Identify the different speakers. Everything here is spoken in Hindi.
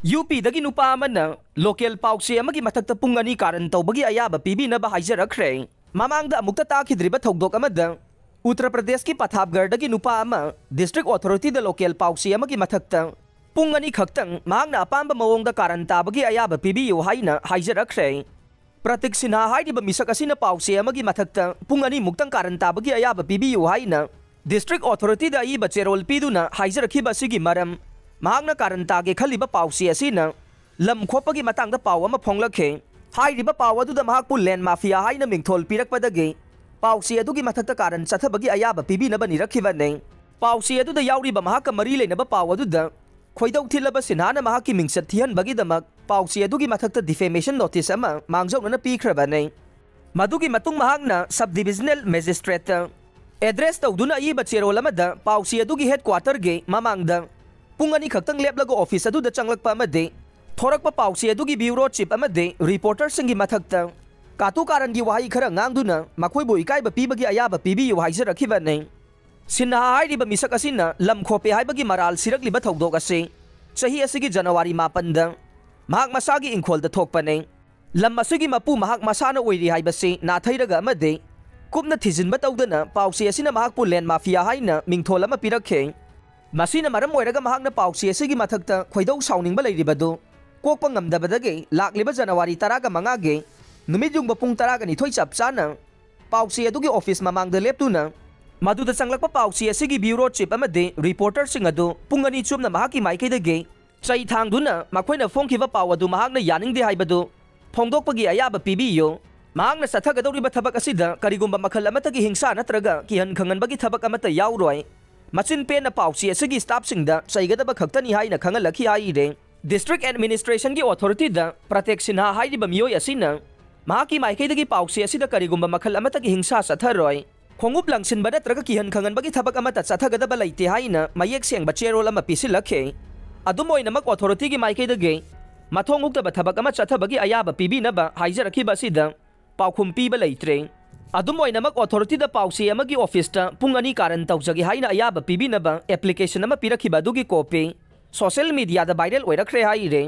Speaker 1: यूपीदगी नुपा अमना लोकल पाउसे अमगी मथक्ता पुंग अनि कारण तौबगी अयाबा पीबीनबा हाइजरखरे ममांगदा अमुक्ता ताखिद्रिबा थौदोक अमदा उत्तर प्रदेश की पथापगढ़दगी नुपा अमा डिस्ट्रिक्ट अथॉरिटी द लोकल पाउसे अमगी मथक्ता पुंग अनि खक्तंग मांगना अपांबा मवोंगदा कारण ताबगी अयाबा पीबीयु हाइना हाइजरखरे प्रतीक सिन्हा हाइरिबा मिसक असिना पाउसे अमगी मथक्ता पुंग अनि मुक्तंग कारण ताबगी अयाबा पीबीयु हाइना डिस्ट्रिक्ट अथॉरिटी द इबा चेरोल पीदुना हाइजरखिबा सिगी मरम महांगना कारण तागे खलिबा पाउसे असिना लम खोपगी मतंगदा पाव अमा फोंगलखे हाइरिबा पाव अदुदा महाकपु लैंड माफिया हाइना मिंगथोल पिरकपदगे पाउसे अदुगी मथक्ता कारण चथबगी अयाबा पीबीनबा निरखिबने पाउसे अदुदा याउरिबा महाका मरी लेनबा पाव अदुदा खोइदौ थिलबा सिन्हाना महाकी मिंगसत थिहनबगीदमक पाउसे अदुगी मथक्ता डिफेमेशन नोटिस अमा मांगजौनना पीख्रबने मदुगी मतुंग महांगना सब डिविजनल मजिस्ट्रेट एड्रेस तौदुना इबा चेरोल अमदा पाउसे अदुगी हेडक्वार्टर गे ममांगदा पुंग अनि खक्तंग लेपलग ऑफिस अदुदा चंगलकपा अमदे थोरकपा पाउसे अदुगी ब्यूरो चीफ अमदे रिपोर्टर सिंगी मथक्ता कातु कारण की वाही खरा ngang मखोइबो इकाइबा पीबगी अयाबा पीबीयु हाइजरखिबने सिन्हा हाइरिबा मिसक असिना लम खोपे हाइबगी मराल सिरकलिबा थौदोक असे चही असिगी जनवरी 9 दा महाक मसागी इंखोलदा थोकपने लम असिगी मपु महाक मसाना ओइरि हाइबसे नाथैरगा अमदे कुपना थिजिनबा तौदना पाउसे असिना महाकपु लैंड माफिया हाइना मिंगथोल अमा पिरखे मसीना मरम ओइरगा महाकना पाउसे असिगी मथक्ता खोइदौ साउनिंगबा लैरिबदो कोकपा ngamdabadage लाक्लिबा जनवरी 15 गे नुमित युंग पुंग 12 चप चाना पाउसे अदुगी ऑफिस ममांगदा लेपतुना मदुदा चंगलकपा पाउसे असिगी ब्यूरो चीफ अमदे रिपोर्टर सिंग अदु पुंग अनि चुमना महाकी माइकैदगे चै थांगदुना मखोइना फोंखिबा पाव अदु महाकना यानिंगदे हाइबदु फोंगदोकपगी अयाबा पीबीयो महाकना सथगदौरिबा थबक असिदा करिगुंबा मखल अमतगी हिंसा नत्रगा किहन खंगनबगी थबक अमता याउरोय मचिन पेना पाउसे असिगी स्टाफ सिंगदा चैगदबा खक्तनी हाइना खंगलखि हाइरे डिस्ट्रिक्ट एडमिनिस्ट्रेशन की अथॉरिटी द प्रत्येक सिन्हा हाइरिबा मियोय असिना महाकी माइकैदगी पाउसे असिदा करिगुंबा मखल अमतगी हिंसा सथरोय खोंगुप लंगसिनबा नत्रगा किहन खंगनबगी थबक अमता चथगदबा लैते हाइना मयेक सेंगबा चेरोल अमा पिसिलखे अदुम ओइनमक अथॉरिटी की माइकैदगे मथोंगुक्तबा थबक अमा चथबगी अयाबा पीबीनबा हाइजरखिबा असिदा पाउखुम पीबा लैत्रे अदुम ओइनमक अथॉरिटी द पाउसे अमगी ऑफिस ता पुंग अनि कारण तौजगी हाइना अयाबा पीबीनबा एप्लीकेशन अमा पिरखिबा दुगी कॉपी सोशल मीडिया द वायरल ओइरखरे हाइरे।